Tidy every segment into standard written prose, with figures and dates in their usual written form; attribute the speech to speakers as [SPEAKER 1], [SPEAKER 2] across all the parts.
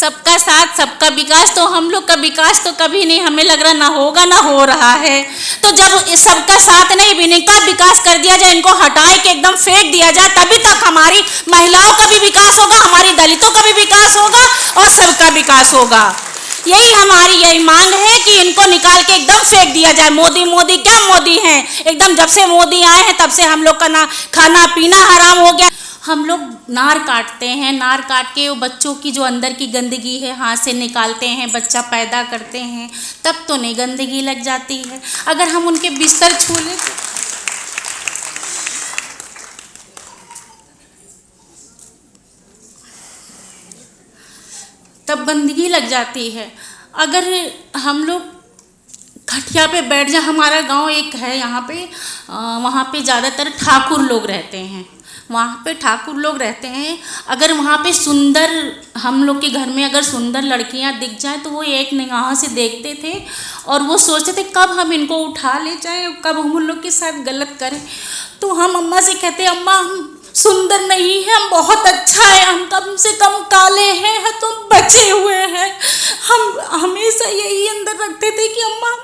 [SPEAKER 1] सबका साथ सबका विकास, तो हम लोग का विकास तो कभी नहीं, हमें लग रहा ना होगा ना हो रहा है। तो जब इस सबका साथ नहीं भी, इनका विकास कर दिया जाए, इनको हटाए के एकदम फेंक दिया जाए, तभी तक हमारी महिलाओं का भी विकास होगा, हमारी दलितों का भी विकास होगा और सबका विकास होगा। यही मांग है कि इनको निकाल के एकदम फेंक दिया जाए। मोदी मोदी क्या मोदी हैं, एकदम जब से मोदी आए हैं तब से हम लोग का ना खाना पीना हराम हो गया। हम लोग नार काटते हैं, नार काट के वो बच्चों की जो अंदर की गंदगी है हाथ से निकालते हैं, बच्चा पैदा करते हैं, तब तो नहीं गंदगी लग जाती है। अगर हम उनके बिस्तर छू लें तब गंदगी लग जाती है। अगर हम लोग खटिया पे बैठ जाए, हमारा गांव एक है यहाँ पे, वहाँ पे ज़्यादातर ठाकुर लोग रहते हैं, वहाँ पे ठाकुर लोग रहते हैं। अगर वहाँ पे सुंदर, हम लोग के घर में अगर सुंदर लड़कियाँ दिख जाए तो वो एक निगाह से देखते थे और वो सोचते थे कब हम इनको उठा ले जाएं, कब हम उन लोग के साथ गलत करें। तो हम अम्मा से कहते, अम्मा हम सुंदर नहीं है, हम बहुत अच्छा है, हम कम से कम काले हैं तो बचे हुए हैं। हम हमेशा यही अंदर रखते थे कि अम्मा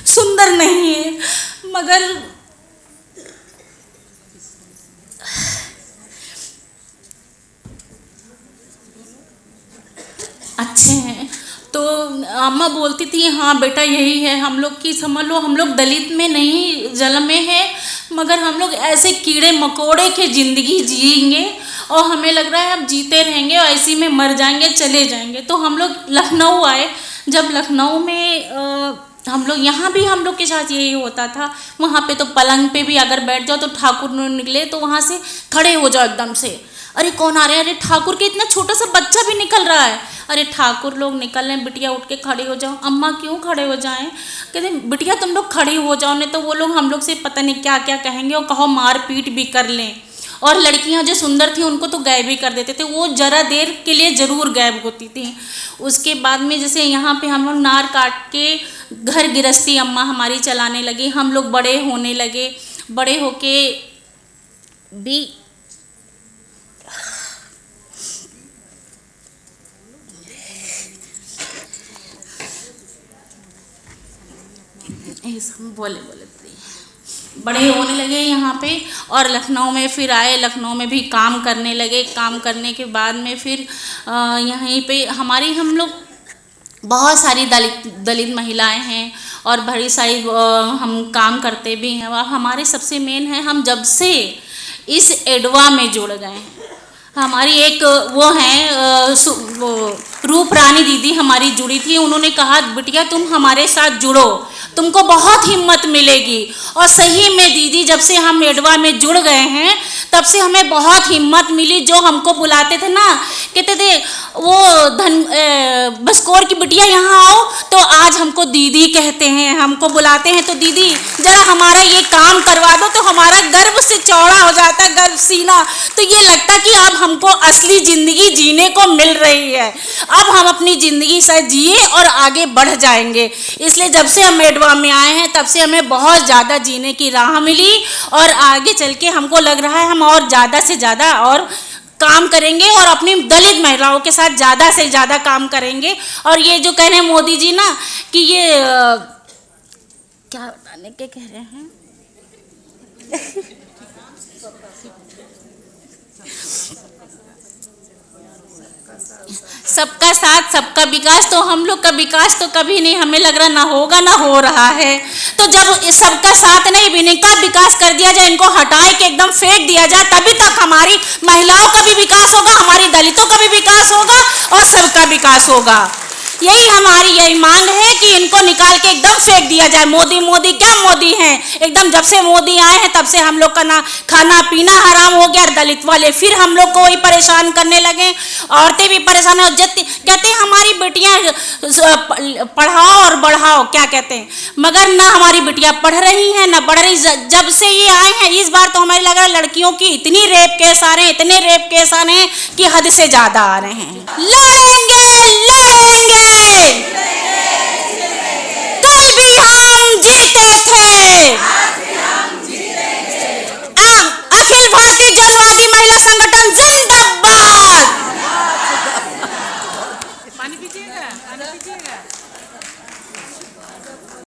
[SPEAKER 1] सुंदर नहीं है, मगर अच्छे हैं। तो अम्मा बोलती थी हाँ बेटा यही है हम लोग की, समझ लो हम लोग दलित में नहीं जन्मे हैं, मगर हम लोग ऐसे कीड़े मकोड़े के ज़िंदगी जिएंगे और हमें लग रहा है अब जीते रहेंगे और ऐसी में मर जाएंगे, चले जाएंगे। तो हम लोग लखनऊ आए। जब लखनऊ में हम लोग, यहाँ भी हम लोग के साथ यही होता था। वहाँ पे तो पलंग पे भी अगर बैठ जाओ तो ठाकुर निकले तो वहाँ से खड़े हो जाओ एकदम से, अरे कौन आ रहे हैं, अरे ठाकुर के, इतना छोटा सा बच्चा भी निकल रहा है, अरे ठाकुर लोग निकल रहे हैं, बिटिया उठ के खड़े हो जाओ। अम्मा क्यों खड़े हो जाएं, कहते बिटिया तुम लोग खड़ी हो जाओ, नहीं तो वो लोग हम लोग से पता नहीं क्या क्या कहेंगे और कहो मार पीट भी कर लें। और लड़कियां जो सुंदर थी उनको तो गायब भी कर देते थे, वो जरा देर के लिए ज़रूर गायब होती थी। उसके बाद में जैसे यहाँ पे हम लोग नार काट के घर गृहस्थी अम्मा हमारी चलाने लगी, हम लोग बड़े होने लगे, बड़े होके भी बोले बड़े होने लगे यहाँ पे। और लखनऊ में फिर आए, लखनऊ में भी काम करने लगे। काम करने के बाद में फिर यहीं पे हम लोग बहुत सारी दलित महिलाएं हैं और बड़ी सारी हम काम करते भी हैं। और हमारे सबसे मेन है, हम जब से इस एडवा में जुड़ गए हैं, हमारी एक वो हैं रूप रानी दीदी हमारी जुड़ी थी, उन्होंने कहा बिटिया तुम हमारे साथ जुड़ो, तुमको बहुत हिम्मत मिलेगी। और सही में दीदी जब से हम एडवा में जुड़ गए हैं तब से हमें बहुत हिम्मत मिली। जो हमको बुलाते थे ना, कहते थे वो बसकोर की बिटिया यहाँ आओ, तो आज हमको दीदी कहते हैं, हमको बुलाते हैं तो दीदी जरा हमारा ये काम करवा दो, तो हमारा गर्व से चौड़ा हो जाता है, गर्व सीना। तो ये लगता कि अब हमको असली ज़िंदगी जीने को मिल रही है, अब हम अपनी ज़िंदगी से जिए और आगे बढ़ जाएंगे। इसलिए जब से हम एडवा में आए हैं तब से हमें बहुत ज़्यादा जीने की राह मिली और आगे चल के हमको लग रहा है हम और ज़्यादा से ज़्यादा और काम करेंगे और अपनी दलित महिलाओं के साथ ज़्यादा से ज़्यादा काम करेंगे। और ये जो कह रहे हैं मोदी जी ना कि ये क्या बताने के कह रहे हैं सबका साथ सबका विकास, तो हम लोग का विकास तो कभी नहीं, हमें लग रहा ना होगा ना हो रहा है। तो जब इस सबका साथ नहीं भी, इनका विकास कर दिया जाए, इनको हटाए के एकदम फेंक दिया जाए, तभी तक हमारी महिलाओं का भी विकास होगा, हमारी दलितों का भी विकास होगा और सबका विकास होगा। यही मांग है कि इनको निकाल के एकदम फेंक दिया जाए। मोदी मोदी क्या मोदी हैं, एकदम जब से मोदी आए हैं तब से हम लोग का ना खाना पीना हराम हो गया। दलित वाले फिर हम लोग को वही परेशान करने लगे, औरतें भी परेशान हो जाती, कहते हैं हमारी बेटियां पढ़ाओ और बढ़ाओ, क्या कहते हैं, मगर ना हमारी बेटियां पढ़ रही हैं ना बढ़ रही। जब से ये आए हैं इस बार तो हमें लग रहा है लड़कियों की इतनी रेप केस आ रहे हैं, इतने रेप केस आ रहे हैं कि हद से ज़्यादा आ रहे हैं। लड़ेंगे लड़ेंगे कल भी हम जीते थे, अखिल भारतीय जलवादी महिला संगठन जिंदाबाद।
[SPEAKER 2] पीजिएगा, पानी पीजिएगा।